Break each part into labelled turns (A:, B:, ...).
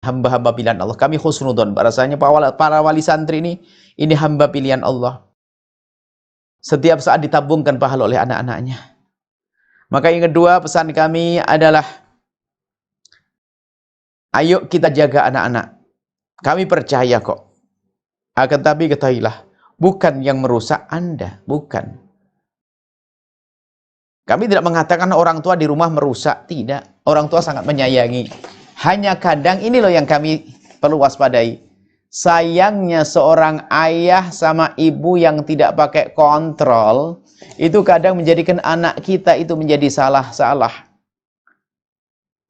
A: hamba-hamba pilihan Allah. Kami husnudon, rasanya para wali santri ini hamba pilihan Allah. Setiap saat ditabungkan pahala oleh anak-anaknya. Maka yang kedua pesan kami adalah, ayo kita jaga anak-anak. Kami percaya kok. Akan tapi ketahuilah, bukan yang merusak Anda, bukan. Kami tidak mengatakan orang tua di rumah merusak, tidak. Orang tua sangat menyayangi. Hanya kadang ini loh yang kami perlu waspadai. Sayangnya seorang ayah sama ibu yang tidak pakai kontrol, itu kadang menjadikan anak kita itu menjadi salah-salah.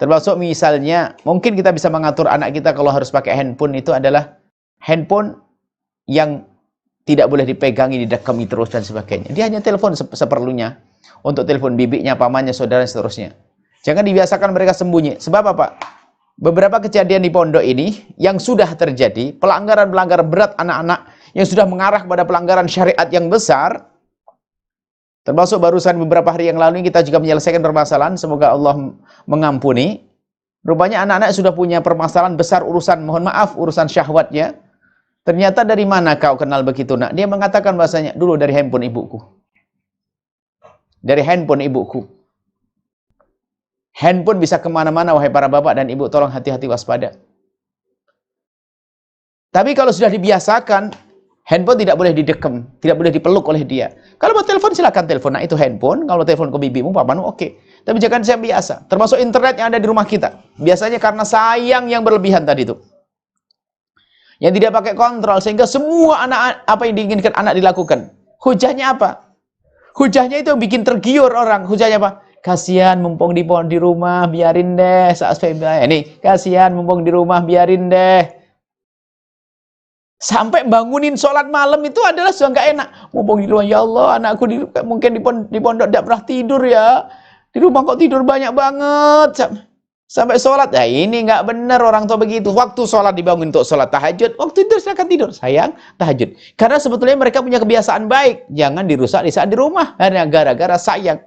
A: Termasuk misalnya, mungkin kita bisa mengatur anak kita kalau harus pakai handphone, itu adalah handphone yang tidak boleh dipegangi, didekami terus dan sebagainya. Dia hanya telepon seperlunya. Untuk telepon bibinya, pamannya, saudara, dan seterusnya. Jangan dibiasakan mereka sembunyi. Sebab apa? Beberapa kejadian di pondok ini yang sudah terjadi, pelanggaran-pelanggaran berat anak-anak yang sudah mengarah kepada pelanggaran syariat yang besar, termasuk barusan beberapa hari yang lalu kita juga menyelesaikan permasalahan, semoga Allah mengampuni. Rupanya anak-anak sudah punya permasalahan besar urusan, mohon maaf, urusan syahwatnya. Ternyata dari mana kau kenal begitu, nak? Dia mengatakan bahasanya, dulu dari handphone ibuku. Dari handphone ibuku. Handphone bisa kemana-mana, wahai para bapak dan ibu, tolong hati-hati waspada. Tapi kalau sudah dibiasakan, handphone tidak boleh didekam, tidak boleh dipeluk oleh dia. Kalau mau telepon silakan telepon, nah itu handphone. Kalau telepon ke bibimu, papamu, oke. Tapi jangan yang biasa. Termasuk internet yang ada di rumah kita. Biasanya karena sayang yang berlebihan tadi itu. Yang tidak pakai kontrol, sehingga semua anak apa yang diinginkan anak dilakukan. Hujahnya apa? Hujahnya itu yang bikin tergiur orang. Hujahnya apa? Kasihan mumpung di rumah, biarin deh. Ini kasihan mumpung di rumah, biarin deh. Sampai bangunin sholat malam itu adalah sudah nggak enak. Mumpung di rumah, ya Allah, anakku mungkin di pondok tidak pernah tidur ya. Di rumah kok tidur banyak banget. Sampai sholat, ya ini nggak benar orang tua begitu. Waktu sholat dibangun untuk sholat tahajud, waktu tidur silakan tidur. Sayang, tahajud. Karena sebetulnya mereka punya kebiasaan baik. Jangan dirusak di saat di rumah. Hanya gara-gara sayang.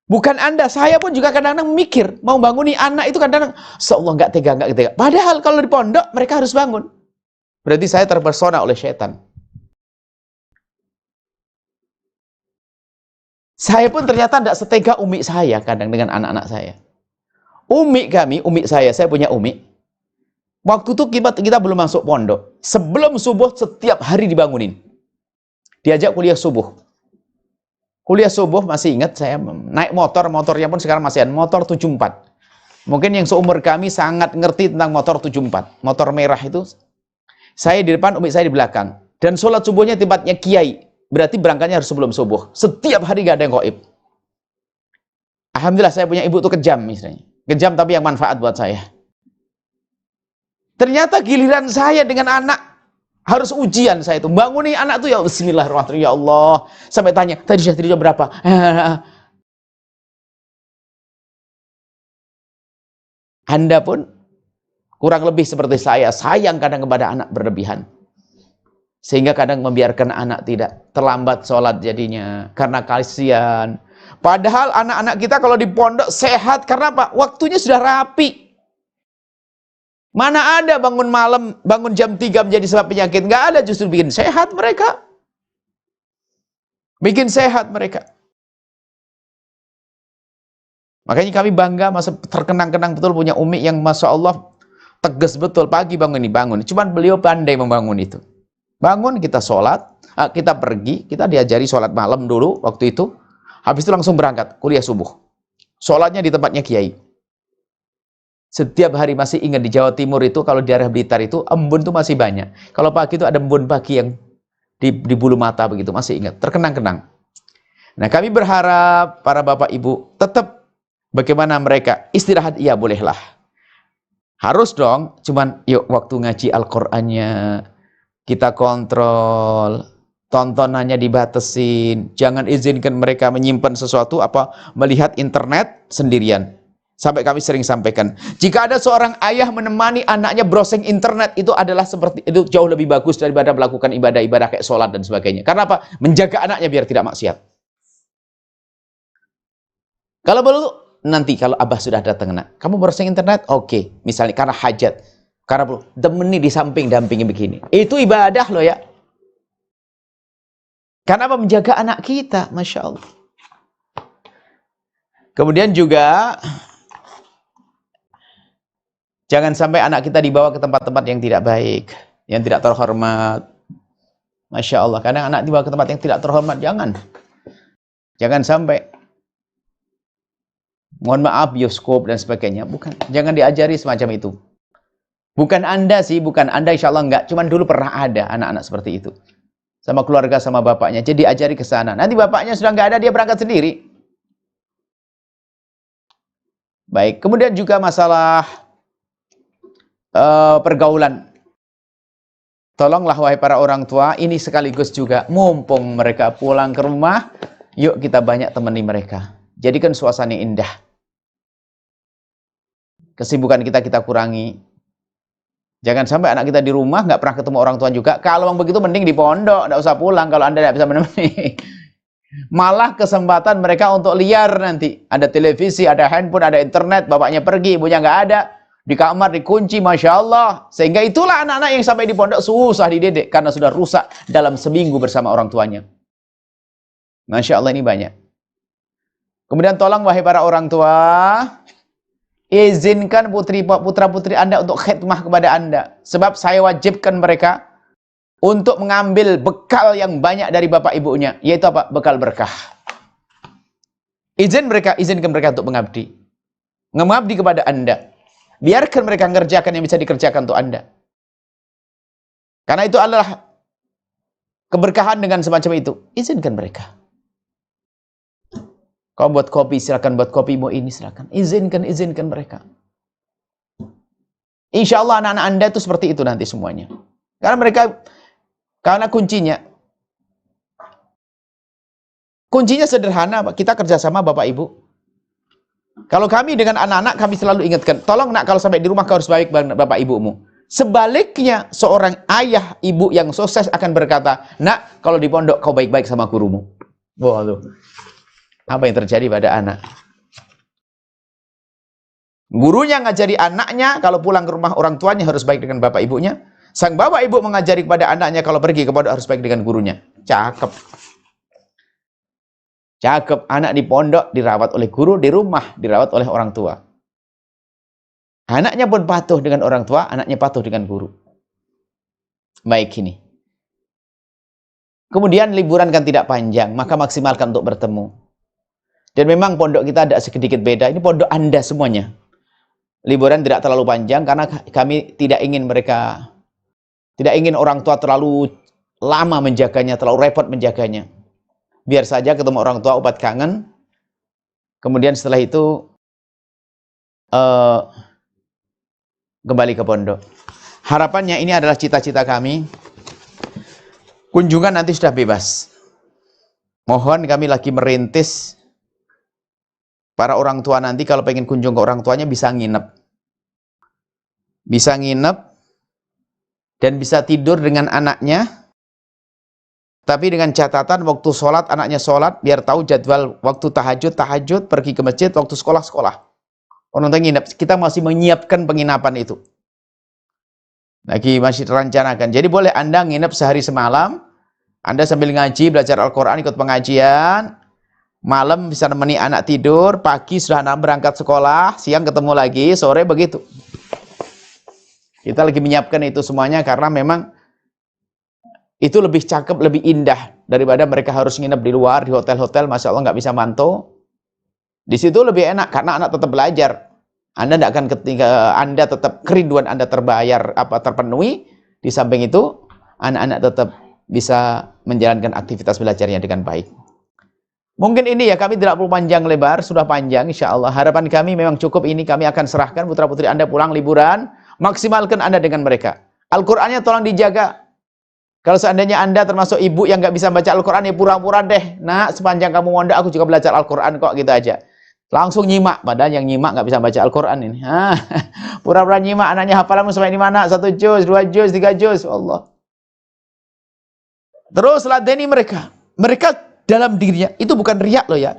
A: Bukan Anda, saya pun juga kadang-kadang mikir, mau bangunin anak itu kadang-kadang, seolah nggak tega, nggak tega. Padahal kalau di pondok, mereka harus bangun. Berarti saya terpesona oleh setan. Saya pun ternyata tidak setega umi saya kadang dengan anak-anak saya. Umi saya punya umi. Waktu itu kita belum masuk pondok. Sebelum subuh setiap hari dibangunin. Diajak kuliah subuh. Kuliah subuh masih ingat saya naik motornya pun sekarang masih ada motor 74. Mungkin yang seumur kami sangat ngerti tentang motor 74. Motor merah itu. Saya di depan, umi saya di belakang. Dan sholat subuhnya tempatnya kiai. Berarti berangkatnya harus sebelum subuh. Setiap hari gak ada yang gaib. Alhamdulillah saya punya ibu itu kejam misalnya. Kejam tapi yang manfaat buat saya. Ternyata giliran saya dengan anak harus ujian saya itu. Bangunin anak tuh ya bismillahirrahmanirrahim ya Allah. Sampai tanya, tadi sudah tidurnya berapa? Anda pun kurang lebih seperti saya. Sayang kadang kepada anak berlebihan. Sehingga kadang membiarkan anak tidak terlambat sholat jadinya. Karena kasihan. Padahal anak-anak kita kalau di pondok sehat. Karena apa? Waktunya sudah rapi. Mana ada bangun malam, bangun jam 3 menjadi sebab penyakit. Nggak ada, justru bikin sehat mereka. Bikin sehat mereka. Makanya kami bangga, masa terkenang-kenang betul punya umi yang Masya Allah tegas betul. Pagi bangun. Cuman beliau pandai membangun itu. Bangun, kita sholat, kita pergi, kita diajari sholat malam dulu waktu itu. Habis itu langsung berangkat, kuliah subuh. Sholatnya di tempatnya kiai. Setiap hari masih ingat di Jawa Timur itu, kalau di daerah Blitar itu, embun itu masih banyak. Kalau pagi itu ada embun pagi yang di bulu mata begitu, masih ingat. Terkenang-kenang. Nah kami berharap para bapak ibu tetap bagaimana mereka istirahat, iya bolehlah. Harus dong, cuman yuk waktu ngaji Al-Qur'annya kita kontrol, tontonannya dibatesin, jangan izinkan mereka menyimpan sesuatu melihat internet sendirian. Sampai kami sering sampaikan, jika ada seorang ayah menemani anaknya browsing internet, itu adalah seperti itu, jauh lebih bagus daripada melakukan ibadah-ibadah kayak sholat dan sebagainya. Karena apa? Menjaga anaknya biar tidak maksiat. Kalau perlu nanti kalau abah sudah datang, nak, kamu browsing internet, oke. Misalnya karena hajat, Karena perlu temani di samping, dampingi begini. Itu ibadah loh ya. Karena apa? Menjaga anak kita, Masya Allah. Kemudian juga jangan sampai anak kita dibawa ke tempat-tempat yang tidak baik, yang tidak terhormat. Masya Allah, kadang anak dibawa ke tempat yang tidak terhormat, jangan sampai. Mohon maaf, bioskop dan sebagainya, bukan, jangan diajari semacam itu. Bukan Anda sih, bukan Anda, insya Allah enggak. Cuman dulu pernah ada anak-anak seperti itu. Sama keluarga, sama bapaknya. Jadi diajari ke sana. Nanti bapaknya sudah enggak ada, dia berangkat sendiri. Baik, kemudian juga masalah pergaulan. Tolonglah wahai para orang tua, ini sekaligus juga mumpung mereka pulang ke rumah, yuk kita banyak temani mereka. Jadikan suasana indah. Kesibukan kita kurangi. Jangan sampai anak kita di rumah nggak pernah ketemu orang tua juga. Kalau memang begitu mending di pondok, nggak usah pulang kalau Anda tidak bisa menemani. Malah kesempatan mereka untuk liar nanti. Ada televisi, ada handphone, ada internet, bapaknya pergi, ibunya nggak ada. Di kamar dikunci, Masya Allah. Sehingga itulah anak-anak yang sampai di pondok susah dididik karena sudah rusak dalam seminggu bersama orang tuanya. Masya Allah, ini banyak. Kemudian tolong wahai para orang tua, izinkan putra-putri Anda untuk khidmah kepada Anda. Sebab saya wajibkan mereka untuk mengambil bekal yang banyak dari bapak ibunya. Yaitu apa? Bekal berkah. Izinkan mereka untuk mengabdi. Mengabdi kepada Anda. Biarkan mereka mengerjakan yang bisa dikerjakan untuk Anda. Karena itu adalah keberkahan dengan semacam itu. Izinkan mereka. Kau buat kopi, silakan buat kopi, mau ini silakan. Izinkan mereka. Insya Allah anak-anak Anda itu seperti itu nanti semuanya. Karena kuncinya sederhana, Pak. Kita kerjasama Bapak Ibu. Kalau kami dengan anak-anak, kami selalu ingatkan, tolong nak, kalau sampai di rumah kau harus baik Bapak Ibumu. Sebaliknya, seorang ayah, ibu yang sukses akan berkata, nak, kalau di pondok kau baik-baik sama gurumu. Waduh. Apa yang terjadi pada anak? Gurunya ngajari anaknya, kalau pulang ke rumah orang tuanya harus baik dengan bapak ibunya. Sang bapak ibu mengajari kepada anaknya, kalau pergi ke pondok harus baik dengan gurunya. Cakep. Cakep. Anak di pondok dirawat oleh guru, di rumah dirawat oleh orang tua. Anaknya pun patuh dengan orang tua, anaknya patuh dengan guru. Baik ini. Kemudian liburan kan tidak panjang, maka maksimalkan untuk bertemu. Dan memang pondok kita ada sedikit beda. Ini pondok Anda semuanya. Liburan tidak terlalu panjang karena kami tidak ingin orang tua terlalu lama menjaganya, terlalu repot menjaganya. Biar saja ketemu orang tua, obat kangen. Kemudian setelah itu kembali ke pondok. Harapannya ini adalah cita-cita kami. Kunjungan nanti sudah bebas. Mohon kami lagi merintis. Para orang tua nanti kalau pengen kunjung ke orang tuanya bisa nginep. Bisa nginep dan bisa tidur dengan anaknya. Tapi dengan catatan waktu sholat, anaknya sholat, biar tahu jadwal waktu tahajud, pergi ke masjid, waktu sekolah. Orang tua nginep, kita masih menyiapkan penginapan itu. Lagi masih rencanakan. Jadi boleh Anda nginep sehari semalam, Anda sambil ngaji, belajar Al-Quran, ikut pengajian. Malam bisa nemeni anak tidur, pagi sudah anak berangkat sekolah, siang ketemu lagi, sore begitu. Kita lagi menyiapkan itu semuanya karena memang itu lebih cakep, lebih indah daripada mereka harus nginep di luar, di hotel-hotel, Masya Allah nggak bisa mantau. Di situ lebih enak karena anak tetap belajar. Anda tidak akan Anda tetap kerinduan Anda terpenuhi. Di samping itu, anak-anak tetap bisa menjalankan aktivitas belajarnya dengan baik. Mungkin ini ya, kami tidak perlu panjang lebar, sudah panjang insya Allah. Harapan kami memang cukup ini, kami akan serahkan putra-putri Anda pulang liburan, maksimalkan Anda dengan mereka. Al-Qur'annya tolong dijaga. Kalau seandainya Anda termasuk ibu yang nggak bisa baca Al-Qur'an, ya pura-pura deh. Nah, sepanjang kamu mondok, aku juga belajar Al-Qur'an kok, gitu aja. Langsung nyimak, padahal yang nyimak nggak bisa baca Al-Qur'an ini. Pura-pura nyimak, anaknya hafalanmu sampai di mana? 1 juz, 2 juz, 3 juz, Allah. Terus ladeni mereka. Mereka dalam dirinya, itu bukan riak loh ya.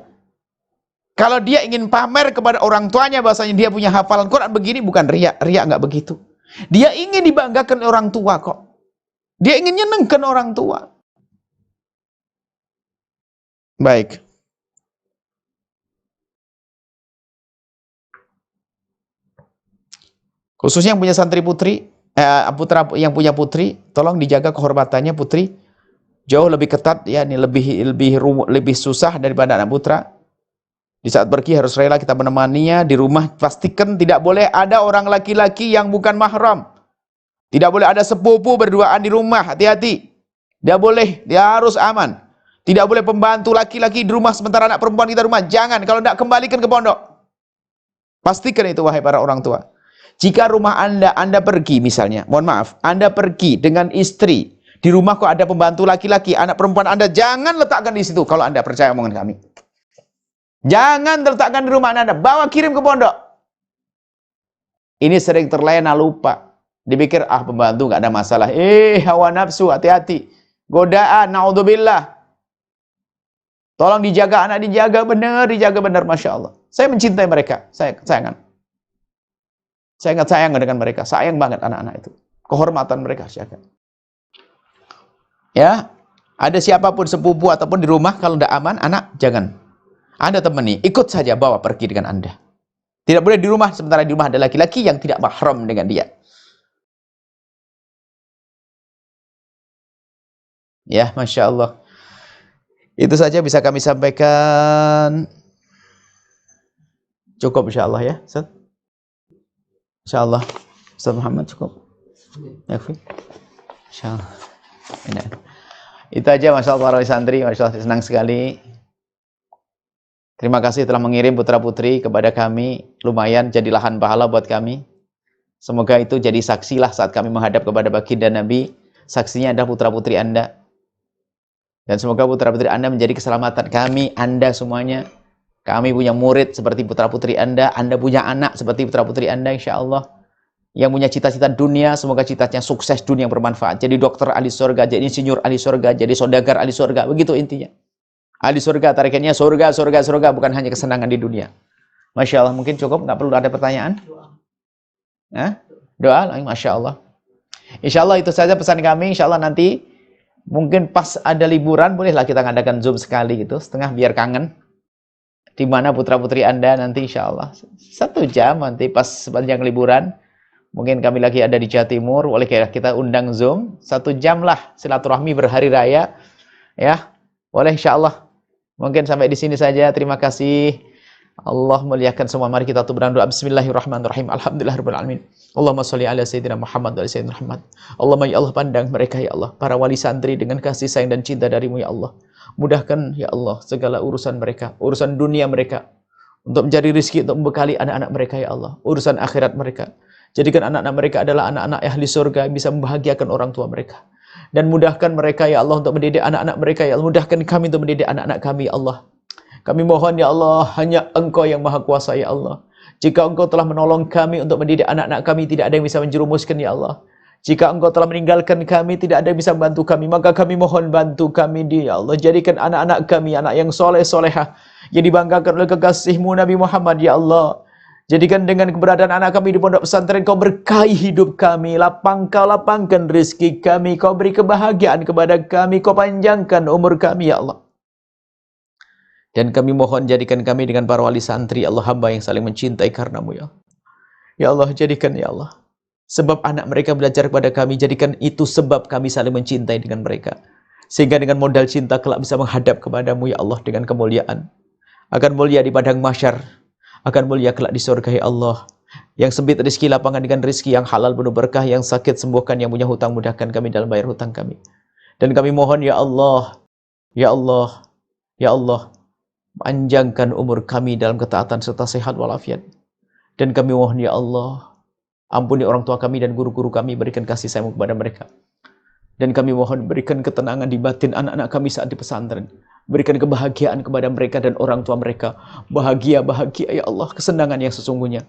A: Kalau dia ingin pamer kepada orang tuanya bahasanya dia punya hafalan Quran begini, bukan riak. Riak nggak begitu. Dia ingin dibanggakan oleh orang tua kok. Dia ingin nyenengkan orang tua. Baik. Khususnya yang punya santri putri, putra yang punya putri, tolong dijaga kehormatannya putri. Jauh lebih ketat, ya, ini lebih susah daripada anak putra. Di saat pergi harus rela kita menemaninya. Di rumah pastikan tidak boleh ada orang laki-laki yang bukan mahram. Tidak boleh ada sepupu berduaan di rumah, hati-hati. Tidak boleh, dia harus aman. Tidak boleh pembantu laki-laki di rumah sementara anak perempuan kita di rumah. Jangan, kalau tidak kembalikan ke pondok. Pastikan itu wahai para orang tua. Jika rumah Anda pergi misalnya, mohon maaf, Anda pergi dengan istri, di rumah kok ada pembantu laki-laki, anak perempuan Anda, jangan letakkan di situ kalau Anda percaya omongan kami. Jangan letakkan di rumah Anda, bawa kirim ke pondok. Ini sering terlena, lupa. Dipikir, pembantu nggak ada masalah. Hawa nafsu, hati-hati. Godaan, naudzubillah. Tolong dijaga, anak dijaga benar, Masya Allah. Saya mencintai mereka, saya sayang. Saya sangat sayang dengan mereka, sayang banget anak-anak itu. Kehormatan mereka jaga. Ya, ada siapapun sepupu ataupun di rumah kalau tidak aman, anak jangan. Anda temani, ikut saja bawa pergi dengan Anda. Tidak boleh di rumah sementara di rumah ada laki-laki yang tidak mahram dengan dia. Ya, Masya Allah. Itu saja bisa kami sampaikan. Cukup insya Allah ya, Ustaz. InsyaAllah Ustaz Muhammad cukup. Yakfi. InsyaAllah. Itu aja, Masya Allah para santri. Masya Allah, senang sekali. Terima kasih telah mengirim putra-putri kepada kami. Lumayan jadi lahan pahala buat kami. Semoga itu jadi saksilah saat kami menghadap kepada baginda Nabi. Saksinya adalah putra-putri Anda. Dan semoga putra-putri Anda menjadi keselamatan kami, Anda semuanya. Kami punya murid seperti putra-putri Anda punya anak seperti putra-putri Anda, insya Allah. Yang punya cita-cita dunia, semoga cita-citanya sukses dunia yang bermanfaat. Jadi dokter ahli surga, jadi insinyur ahli surga, jadi saudagar ahli surga. Begitu intinya. Ahli surga, tarikatnya surga, bukan hanya kesenangan di dunia. Masya Allah, mungkin cukup, nggak perlu ada pertanyaan? Doa, Masya Allah. Insya Allah itu saja pesan kami, insya Allah nanti mungkin pas ada liburan, bolehlah kita ngadakan Zoom sekali gitu, setengah biar kangen. Di mana putra-putri Anda nanti insya Allah 1 jam nanti pas sepanjang liburan. Mungkin kami lagi ada di Jawa Timur, boleh kita undang Zoom 1 jam lah silaturahmi berhari raya. Ya, boleh insya Allah. Mungkin sampai di sini saja. Terima kasih. Allah muliakan semua. Mari kita tuh berdoa. Bismillahirrahmanirrahim. Alhamdulillahirabbil alamin. Allahumma sholli ala sayyidina Muhammad wa ala sayyidina Muhammad. Allahumma ya Allah, pandang mereka ya Allah, para wali santri dengan kasih sayang dan cinta darimu ya Allah. Mudahkan ya Allah segala urusan mereka, urusan dunia mereka, untuk mencari rezeki, untuk membekali anak-anak mereka ya Allah, urusan akhirat mereka. Jadikan anak-anak mereka adalah anak-anak ahli surga yang bisa membahagiakan orang tua mereka. Dan mudahkan mereka ya Allah untuk mendidik anak-anak mereka ya Allah. Mudahkan kami untuk mendidik anak-anak kami ya Allah. Kami mohon ya Allah, hanya Engkau yang maha kuasa ya Allah. Jika Engkau telah menolong kami untuk mendidik anak-anak kami, tidak ada yang bisa menjerumuskan ya Allah. Jika Engkau telah meninggalkan kami, tidak ada yang bisa membantu kami, maka kami mohon bantu kami ya Allah. Jadikan anak-anak kami anak yang soleh-solehah, yang dibanggakan oleh kekasih-Mu Nabi Muhammad ya Allah. Jadikan dengan keberadaan anak kami di pondok pesantren, Kau berkahi hidup kami, lapangkan rezeki kami, Kau beri kebahagiaan kepada kami, Kau panjangkan umur kami ya Allah. Dan kami mohon jadikan kami dengan para wali santri Allah, hamba yang saling mencintai karena-Mu ya Allah. Ya Allah, jadikan ya Allah sebab anak mereka belajar kepada kami, jadikan itu sebab kami saling mencintai dengan mereka. Sehingga dengan modal cinta kelak bisa menghadap kepadamu ya Allah dengan kemuliaan. Akan mulia di padang mahsyar, akan mulia kelak di surga ya Allah. Yang sempit rezeki, lapangan dengan rezeki yang halal penuh berkah, yang sakit sembuhkan, yang punya hutang mudahkan kami dalam bayar hutang kami. Dan kami mohon ya Allah, ya Allah, ya Allah, panjangkan umur kami dalam ketaatan serta sehat walafiat. Dan kami mohon ya Allah, ampuni orang tua kami dan guru-guru kami, berikan kasih sayang kepada mereka. Dan kami mohon berikan ketenangan di batin anak-anak kami saat di pesantren. Berikan kebahagiaan kepada mereka dan orang tua mereka. Bahagia ya Allah, kesenangan yang sesungguhnya.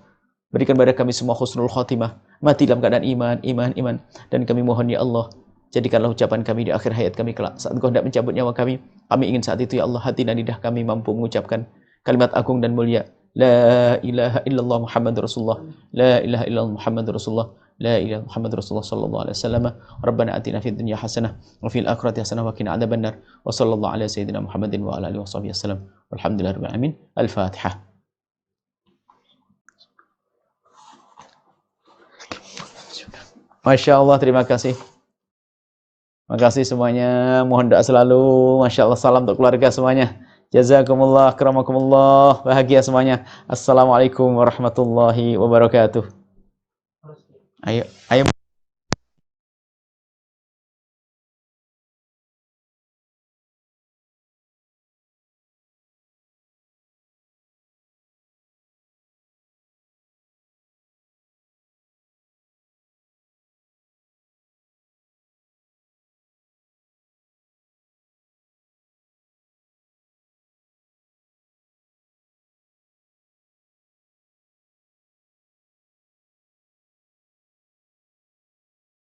A: Berikan kepada kami semua husnul khotimah, mati dalam keadaan iman. Dan kami mohon ya Allah, jadikanlah ucapan kami di akhir hayat kami kelak. Saat Engkau hendak mencabut nyawa kami ingin saat itu ya Allah, hati dan lidah kami mampu mengucapkan kalimat agung dan mulia. La ilaha illallah Muhammadur Rasulullah. La ilaha illallah Muhammadur Rasulullah. la ilaha illallah Muhammadur Rasulullah sallallahu alaihi wasallam. Rabbana atina fid dunya hasanah wa fil akhirati hasanah wa qina adzabannar. Wa sallallahu ala sayyidina Muhammadin wa ala alihi washabihi wasallam. Walhamdulillahirabbil alamin. Al-Fatihah. Masya Allah, terima kasih. Terima kasih semuanya. Mohon doa selalu. Masya Allah, salam untuk keluarga semuanya. Jazakumullah, akramakumullah. Bahagia semuanya. Assalamualaikum warahmatullahi wabarakatuh. Ayo, ayo.